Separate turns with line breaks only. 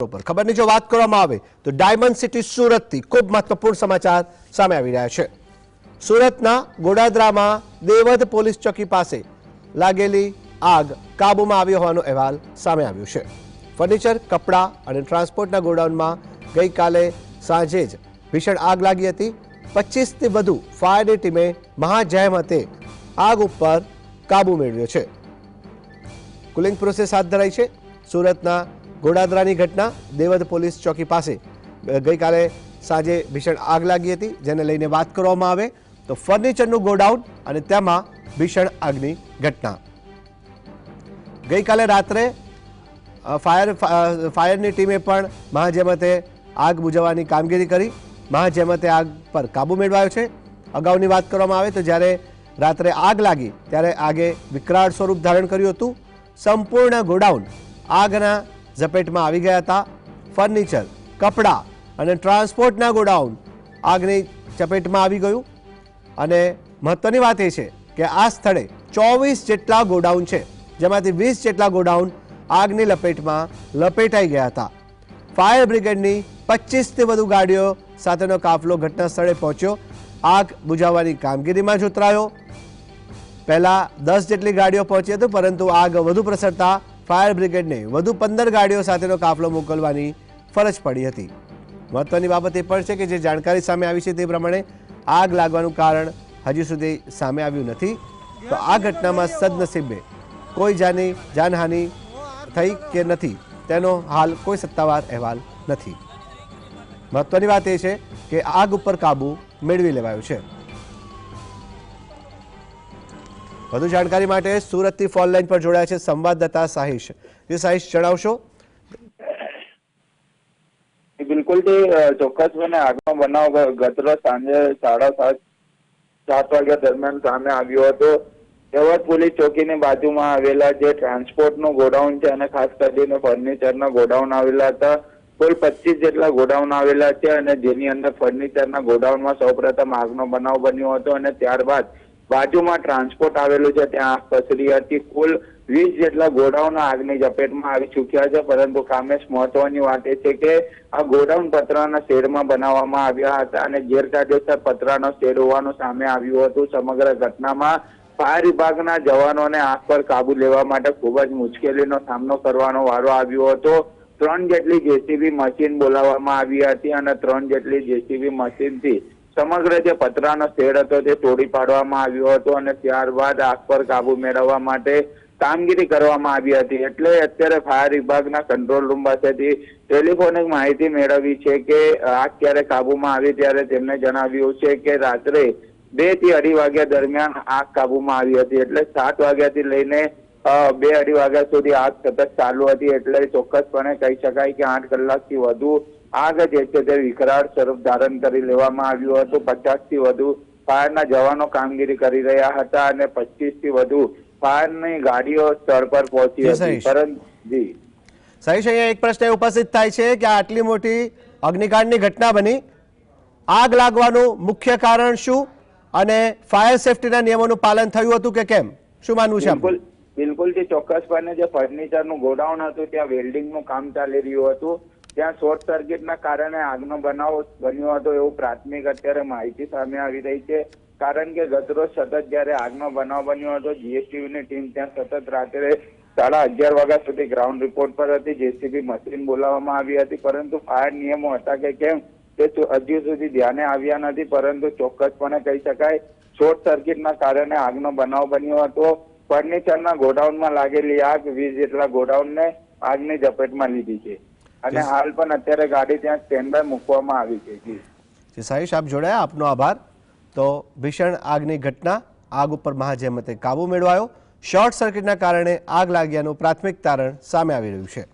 खबरनी जो बात કરવામાં આવે તો ડાયમંડ સિટી સુરતથી ખૂબ મહત્વપૂર્ણ સમાચાર સામે આવી રહ્યા છે। સુરતના ગોડાદરામાં દેવદ પોલીસ ચોકી પાસે લાગેલી આગ કાબૂમાં આવી હોવાનો અહેવાલ સામે આવ્યો છે। ફર્નિચર, કપડા અને ટ્રાન્સપોર્ટના ગોડાઉનમાં ગઈકાલે સાંજે જ ભીષણ આગ લાગી હતી। 25થી વધુ ફાયરની ટીમે મહાજહેમતે આગ ઉપર કાબૂ મેળવ્યો છે। કુલિંગ પ્રોસેસ હાથ ધરાઈ છે। સુરતના गोडादरानी घटना देवद पोलीस चौकी पास गई काले साँजे भीषण आग लगी थी, जेने लईने बात करवामां आवे तो फर्निचरनु गोडाउन अने तेमां भीषण आगनी घटना। गई काले रात्रे फायरनी टीमे पण महाजहेमते आग बुझाववानी कामगीरी करी। महाजहेमते आग पर काबू मेळवायो छे। अगाउनी बात करवामां आवे तो ज्यारे रात्रे आग लागी त्यारे आगे विकराळ स्वरूप धारण कर्युं हतुं। संपूर्ण गोडाउन आगना झपेट में आवी गया था। फर्निचर, कपड़ा और ट्रांसपोर्टना गोडाउन आगनी चपेट में आवी गयुं। अने महत्वनी बात ए छे के आ स्थळे 24 जेटला गोडाउन छे, जेमांथी 20 जेटला गोडाउन आगनी लपेट में लपेटाई गया था। फायर ब्रिगेडनी 25 थी वधु गाड़ीओ साथेनो काफलो घटना स्थळे पहोंच्यो। आग बुझाववानी कामगीरी में जोतरायो। पहला 10 जेटली गाड़ीओ पहोंची हती, परंतु आग वधु प्रसरता फायर ब्रिगेड ने वधु 15 गाड़ीओ साथेनो काफलो मोकलवानी फरज पड़ी हती। महत्वनी बाबत ए पण छे के जे जाणकारी सामे आवी छे ते प्रमाणे आग लागवानुं कारण हजी सुधी सामे आव्युं नथी। तो आ घटनामां सदनसीबे कोई जानहानि थई के नथी तेनो हाल कोई सत्तावार अहेवाल नथी। महत्वनी बात ए छे के आग उपर काबू मेळवी लेवायो छे। વધુ જાણકારી માટે સુરતથી ફોન લાઈન પર જોડાયા છે સંવાદદાતા સાહિશ। સાહિશ, જણાવશો?
બિલકુલ ચોક્કસપણે આગનો બનાવ ગત સાંજે 7:30 વાગ્યા દરમિયાન સામે આવ્યો હતો। દેવદ પોલીસ ચોકીની બાજુમાં આવેલા જે ટ્રાન્સપોર્ટનું ગોડાઉન છે અને ખાસ કરીને ફર્નિચરના ગોડાઉન આવેલા હતા। કુલ 25 જેટલા ગોડાઉન આવેલા છે અને જેની અંદર ફર્નિચરના ગોડાઉનમાં સૌપ્રથમ આગનો બનાવ બન્યો હતો અને ત્યારબાદ बाजूमां ट्रांसपोर्ट आवेलुं छे त्यां आग पसरी हती। कुल 20 जेटला गोडाउन आगनी झपेटमां आवी चूक्या छे, परंतु कामेश महत्वनी वात ए छे के आ गोडाउन पतराना शेडमां बनाववामां आव्या हता अने गैरकायदेसर पतरानो शेड होवानुं सामे आव्युं हतुं। समग्र घटनामां फायर विभागना जवानोने आग पर काबू लेवा माटे खूब ज मुश्केलीनो सामनो करवानो वारो आव्यो हतो। 3 जेटली जेसीबी मशीन बोलाववामां आवी हती अने 3 जेटली जेसीबी मशीनथी समग्र जे पतरानो शेड हतो ते तोड़ी पाडवामां आव्यो हतो अने त्यारबाद आग पर काबू मेळववा माटे कामगीरी करवामां आवी हती। एटले अत्यारे फायर विभागना कंट्रोल रूम पासेथी टेलिफोनिक माहिती मेळवी छे के आग क्यारे काबूमां आवी त्यारे तेमणे जणाव्युं छे के रात्रे 2 થી 2:30 वाग्या दरमियान आग काबूमां आवी हती। एटले 7 वाग्याथी लईने 2-2:30 वाग्या सुधी आग सतत चालू हती। एटले ચોક્કસપણે કહી શકાય કે 8 કલાકથી વધુ आग जे छे ते विकराळ स्वरूप धारण करी लेवामां आव्युं हतुं। 50 થી વધુ फायरना जवानो कामगीरी करी रह्या हता अने 25 થી વધુ फायरनी गाड़ीओ स्थळ पर पहोंची हती। परंतु जी
साहिश, अहींया एक प्रश्न उपस्थित थाय छे के आटली मोटी अग्निकांडनी घटना बनी, आग लागवानुं मुख्य कारण शुं अने फायर सेफ्टीना नियमोनुं पालन थयुं हतुं के केम? शुं मानवुं छे?
बिलकुल ચોક્કસપણે જે ફર્નિચરનું ગોડાઉન હતું ત્યાં વેલ્ડિંગનું કામ ચાલી રહ્યું હતું। ત્યાં શોર્ટ સર્કિટના કારણે આગનો બનાવ બન્યો હતો એવું પ્રાથમિક અત્યારે માહિતી સામે આવી રહી છે। કારણ કે ગતરોજ સતત જ્યારે આગનો બનાવ બન્યો હતો જીએસટીવીની ટીમ ત્યાં સતત રાત્રે 11:30 વાગ્યા સુધી ગ્રાઉન્ડ રિપોર્ટ પર હતી। જેસીબી મશીન બોલાવવામાં આવી હતી, પરંતુ ફાયર નિયમો હતા કે કેમ તે હજુ સુધી ધ્યાને આવ્યા નથી। પરંતુ ચોક્કસપણે કહી શકાય શોર્ટ સર્કિટના કારણે આગનો બનાવ બન્યો હતો। फर्निचरना गोडाउनमां लागेली आग 20 जेटला गोडाउनने आगनी झपेटमां लीधी छे अने हाल पण अत्यारे गाड़ी त्यां स्टेन्ड बाय मूकवामां आवी छे।
जी साहिश, आप जोड़ाया, आपनो आभार। तो भीषण आगनी घटना, आग उपर महाजहेमते काबू मेळवायो। शॉर्ट सर्किटना कारणे आग लाग्यानुं प्राथमिक तारण सामे आवी रह्युं छे।